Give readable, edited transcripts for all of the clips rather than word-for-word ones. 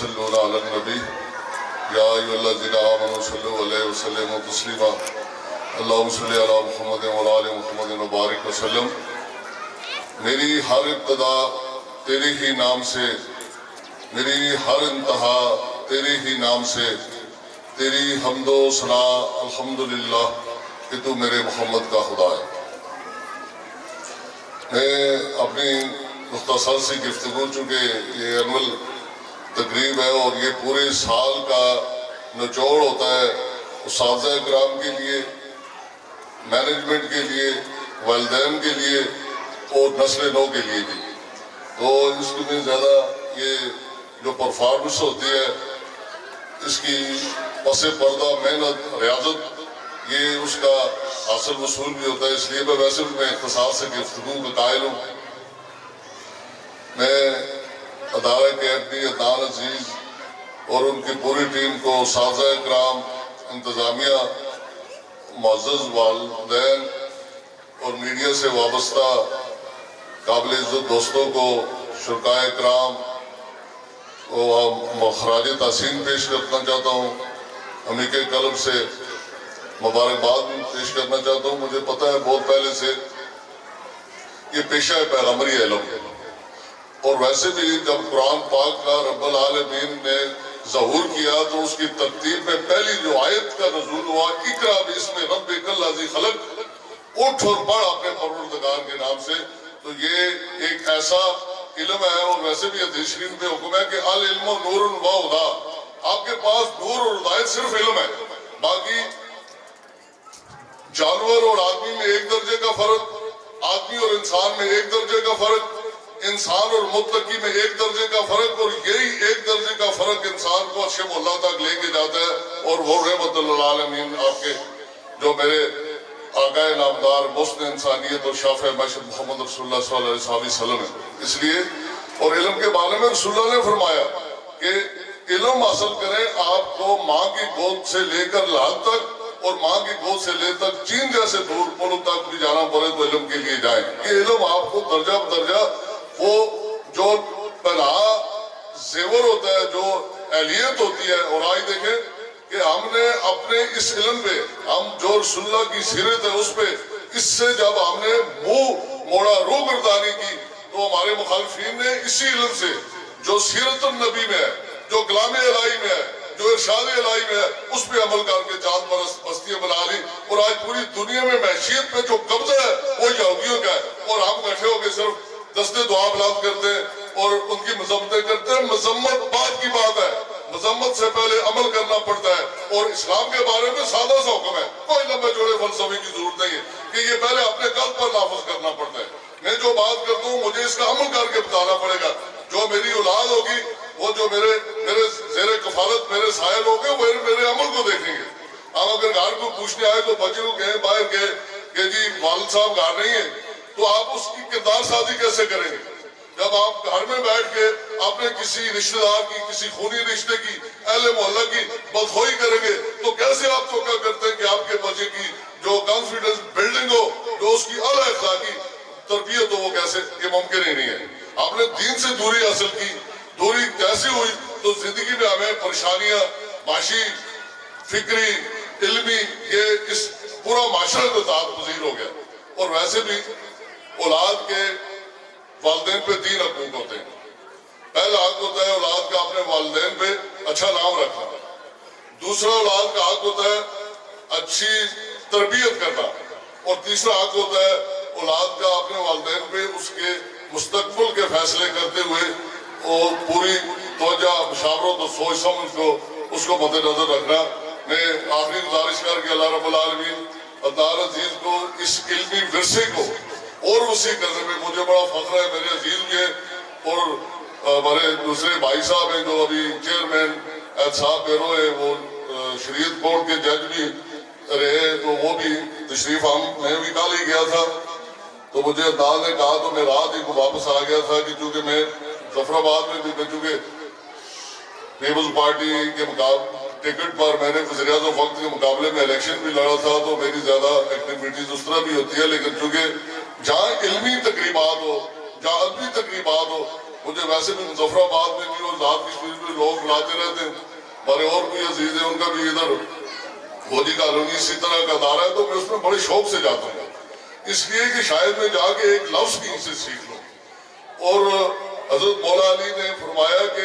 یصلون علی النبی یا ایھا الذین آمنوا صلوا علیہ وسلموا تسلیما اللہم صلی علی محمد وعلی آل محمد وبارک وسلم۔ میری ہر ابتدا تیرے ہی نام سے، میری ہر انتہا تیرے ہی نام سے، تیری حمد و ثنا الحمدللہ کہ تو میرے محمد کا خدا ہے۔ میں اپنی مختصر سی گفتگو، چونکہ یہ انول تقریب ہے اور یہ پورے سال کا نچوڑ ہوتا ہے اساتذہ اکرام کے لیے، مینجمنٹ کے لیے، والدین کے لیے اور نسل نو کے لیے بھی، تو اس میں زیادہ یہ جو پرفارمنس ہوتی ہے اس کی پس پردہ محنت ریاضت یہ اس کا حاصل وصول بھی ہوتا ہے، اس لیے ویسے بھی میں اختصار سے گفتگو کا قائل ہوں۔ میں ادارہ اکیڈمی عدنان عزیز اور ان کی پوری ٹیم کو، اساتذہ اکرام، انتظامیہ، معزز والدین اور میڈیا سے وابستہ قابل عزت دوستوں کو، شرکائے اکرام کو خراج تحسین پیش کرنا چاہتا ہوں، عمیق قلب سے مبارکباد پیش کرنا چاہتا ہوں۔ مجھے پتہ ہے بہت پہلے سے یہ پیشہ پیغمبری علم ہے، اور ویسے بھی جب قرآن پاک کا رب العالمین نے ظہور کیا تو اس کی ترتیب میں پہلی جو آیت کا نزول ہوا، اقرا باسم ربک الذی خلق، اٹھ اور پڑھ اپنے پروردگار کے نام سے، تو یہ ایک ایسا علم ہے۔ اور ویسے بھی حدیث شریف میں حکم ہے کہ العلم نور و ہدیٰ، آپ کے پاس نور اور ہدایت صرف علم ہے، باقی جانور اور آدمی میں ایک درجے کا فرق، آدمی اور انسان میں ایک درجے کا فرق، انسان اور متقی میں ایک درجے کا فرق، اور یہی ایک درجے کا فرق انسان کو عرش مولا تک لے کے جاتا ہے۔ اور وہ رحمت للعالمین آپ کے جو میرے آقا نامدار محسن انسانیت اور شافع مشرق محمد رسول اللہ صلی اللہ علیہ وسلم ہے۔ اس لیے اور علم کے بارے میں رسول اللہ نے فرمایا کہ علم حاصل کریں، آپ کو ماں کی گود سے لے کر لال تک اور ماں کی گود سے لے تک چین جیسے دور ملک تک بھی جانا پڑے تو علم کے لیے جائیں۔ یہ علم آپ کو درجہ بدرجہ وہ جو پناہ زیور ہوتا ہے، جو اہلیت ہوتی ہے، اور آج دیکھیں کہ ہم نے اپنے اس علم پہ، ہم جو رسول اللہ کی سیرت ہے اس پہ، اس سے جب ہم نے منہ موڑا، روگردانی کی، تو ہمارے مخالفین نے اسی علم سے جو سیرت النبی میں ہے، جو کلام الہی میں ہے، جو ارشاد الہی میں ہے، اس پہ عمل کر کے چاند پرست بستیاں بنا لی، اور آج پوری دنیا میں معیشت پہ جو قبضہ ہے وہ یہودیوں کا ہے، اور ہم بیٹھے ہو کے صرف دستے دعا بلند کرتے ہیں اور ان کی مذمتیں کرتے ہیں۔ مذمت بعد کی بات ہے، مذمت سے پہلے عمل کرنا پڑتا ہے، اور اسلام کے بارے میں سادہ سا حکم ہے، کوئی لمبے چوڑے فلسفے کی ضرورت نہیں ہے کہ یہ پہلے اپنے قلب پر نافذ کرنا پڑتا ہے۔ میں جو بات کرتا ہوں مجھے اس کا عمل کر کے بتانا پڑے گا۔ جو میری اولاد ہوگی، وہ جو میرے زیر کفالت میرے سائے لوگ ہیں، وہ میرے عمل کو دیکھیں گے۔ ہم اگر گھر کو پوچھنے آئے تو بچے کو کہیں باہر کہ جی والد صاحب گھر نہیں ہیں، تو آپ اس کی کردار سازی کیسے کریں گے؟ جب آپ گھر میں بیٹھ کے اپنے کسی رشتہ دار کی، کسی خونی رشتے کی، اہل محلہ کی بدخواہی کریں گے تو کیسے آپ توقع کرتے ہیں کہ آپ کے بچے کی جو کانفیڈنس بلڈنگ ہو، جو اس کی اعلیٰ اخلاقی تربیت ہو، وہ کیسے؟ یہ ممکن ہی نہیں ہے۔ آپ نے دین سے دوری حاصل کی، دوری کیسی ہوئی؟ تو زندگی میں ہمیں پریشانیاں، معاشی، فکری، علمی، یہ اس پورا معاشرہ تعداد پذیر ہو گیا۔ اور ویسے بھی اولاد کے والدین پہ 3 حقوق ہوتے ہیں۔ پہلا حق ہوتا ہے اولاد کا اپنے والدین پہ اچھا نام رکھنا، دوسرا اولاد کا حق ہوتا ہے اچھی تربیت کرنا، اور تیسرا حق ہوتا ہے اولاد کا اپنے والدین پہ اس کے مستقبل کے فیصلے کرتے ہوئے اور پوری توجہ، مشاورت اور سوچ سمجھ کو اس کو مد نظر رکھنا۔ میں آخری گزارش کر کے اللہ رب العالمین عدنان عزیز کو اس علمی ورثے کو اور وسیع کرنے میں مجھے بڑا فخر ہے۔ میرے عزیز بھی ہیں اور ہمارے دوسرے بھائی صاحب ہیں جو ابھی چیئرمین احتساب بیرو ہے، وہ شریعت کورٹ کے جج بھی رہے، تو وہ بھی تشریف میں بھی کل ہی گیا تھا، تو مجھے عدنان نے کہا تو میں رات ہی کو واپس آ گیا تھا کہ چونکہ میں ظفر آباد میں بھی، چونکہ پیپلز پارٹی کے ٹکٹ پر میں نے وزیر اعظم وقت کے مقابلے میں الیکشن بھی لڑا تھا، تو میری زیادہ ایکٹیویٹیز اس طرح بھی ہوتی ہے، لیکن چونکہ جہاں علمی تقریبات ہو، جہاں ادبی تقریبات ہو، مجھے ویسے بھی مظفر آباد میں بھی اور ذات کشمیر میں لوگ بلاتے رہتے ہیں، ہمارے اور بھی عزیز ہیں، ان کا بھی ادھر مودی کالونی اسی طرح کا ادارہ ہے، تو میں اس میں بڑے شوق سے جاتا ہوں، اس لیے کہ شاید میں جا کے ایک لفظ کی سے سیکھ لوں۔ اور حضرت مولا علی نے فرمایا کہ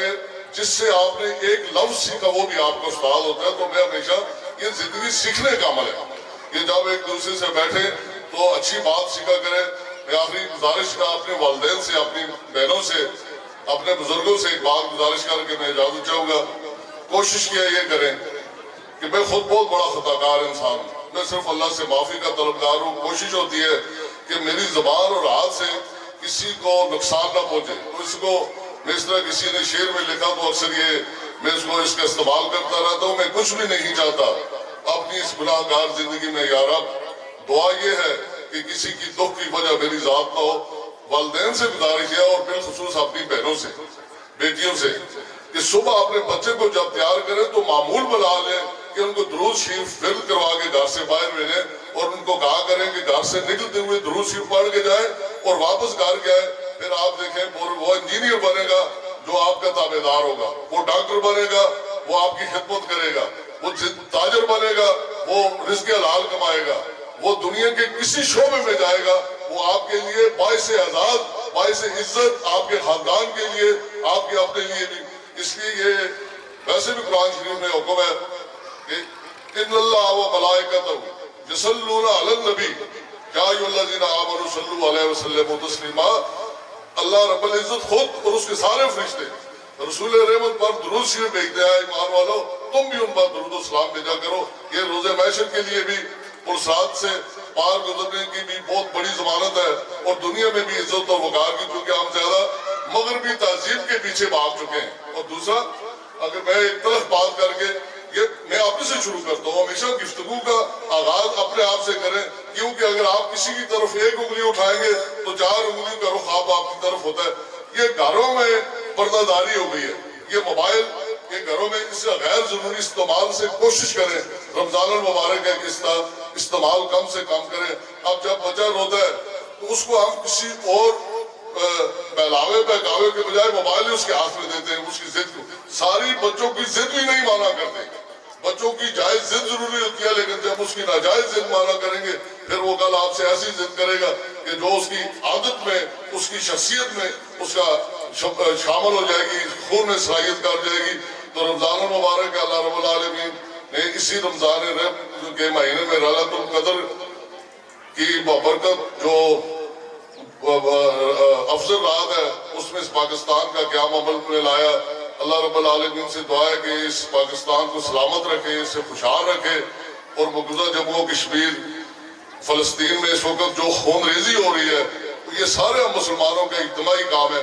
جس سے آپ نے ایک لفظ سیکھا وہ بھی آپ کا استاد ہوتا ہے۔ تو میں ہمیشہ یہ زندگی سیکھنے کا عمل ہے، یہ جب ایک دوسرے سے بیٹھے تو اچھی بات سیکھا کریں۔ میں آخری گزارش کا اپنے والدین سے، اپنی بہنوں سے، اپنے بزرگوں سے ایک بات گزارش کر کے میں اجازت چاہوں گا، کوشش کیا یہ کریں کہ میں خود بہت بڑا خطا کار انسان ہوں، میں صرف اللہ سے معافی کا طلبگار ہوں۔ کوشش ہوتی ہے کہ میری زبان اور ہاتھ سے کسی کو نقصان نہ پہنچے، تو اس کو میں اس طرح کسی نے شعر میں لکھا تو اکثر یہ میں اس کا استعمال کرتا رہتا ہوں۔ میں کچھ بھی نہیں چاہتا اپنی اس گناہ گار زندگی میں، یا رب دعا یہ ہے کہ کسی کی دکھ کی وجہ میری ذات نہ ہو۔ والدین سے گزارش ہے اور بالخصوص اپنی بہنوں سے، بیٹیوں سے، کہ صبح اپنے بچے کو جب تیار کریں تو معمول بنا لیں کہ ان کو درود شریف ورد کروا کے گھر سے باہر بھیجیں، اور ان کو کہا کریں کہ گھر سے نکلتے ہوئے درود شریف پڑھ کے جائیں اور واپس گھر کے آئیں۔ پھر آپ دیکھیں وہ انجینئر بنے گا جو آپ کا تابع دار ہوگا، وہ ڈاکٹر بنے گا وہ آپ کی خدمت کرے گا، وہ تاجر بنے گا وہ رزق حلال کمائے گا، وہ دنیا کے کسی شعبے میں جائے گا وہ آپ کے لیے باعث اعزاز، باعث عزت، آپ کے خاندان کے لیے، آپ کے اپنے لیے بھی۔ اس لیے یہ ویسے بھی قرآن شریف میں حکم ہے کہ ان اللہ و ملائکتہ یصلون علی النبی یا ایھا الذین آمنوا صلوا علیہ وسلم تسلیما۔ اللہ رب العزت خود اور اس کے سارے فرشتے رسول رحمت پر درود شریف بھیجتے ہیں۔ ایمان والو تم بھی ان پر درود و سلام بھیجا کرو، یہ روز محشر کے لیے بھی پرسات سے پار گزرنے کی بھی بہت بڑی ضمانت ہے، اور دنیا میں بھی عزت اور وقار کی، کیونکہ ہم زیادہ مغربی تہذیب کے پیچھے بھاگ چکے ہیں۔ اور دوسرا، اگر میں ایک طرف بات کر کے یہ میں اپنے سے شروع کرتا ہوں، ہمیشہ گفتگو کا آغاز اپنے آپ سے کریں، کیونکہ اگر آپ کسی کی طرف ایک انگلی اٹھائیں گے تو 4 انگلیوں کا رخ آپ کی طرف ہوتا ہے۔ یہ گھروں میں پردہ داری ہو گئی ہے، یہ موبائل یہ گھروں میں اس غیر ضروری استعمال سے کوشش کریں، رمضان المبارک ہے کہ اس کا استعمال کم سے کم کریں۔ اب جب بچہ روتا ہے تو اس کو ہم کسی اور بہلاوے بہکاوے کے بجائے موبائل ہی اس کے ہاتھ میں دیتے ہیں، اس کی ضد کو۔ ساری بچوں کی ضد بھی نہیں مانا کرتے، بچوں کی جائز ضد ضروری ہوتی ہے، لیکن جب اس کی ناجائز ضد مانا کریں گے پھر وہ کل آپ سے ایسی ضد کرے گا کہ جو اس کی عادت میں، اس کی شخصیت میں اس کا شامل ہو جائے گی، خون میں صلاحیت کر جائے گی۔ تو رمضان المبارک اللہ رب العالمین نے اسی رمضان رب کے مہینے میں ليلۃ القدر کی بابرکت جو افضل رات ہے، اس میں اس پاکستان کا قیام عمل میں لایا۔ اللہ رب العالمین سے دعا ہے کہ اس پاکستان کو سلامت رکھے، اسے خوشحال رکھے، اور مقبوضہ جموں و کشمیر فلسطین میں اس وقت جو خون ریزی ہو رہی ہے یہ سارے مسلمانوں کا اجتماعی کام ہے۔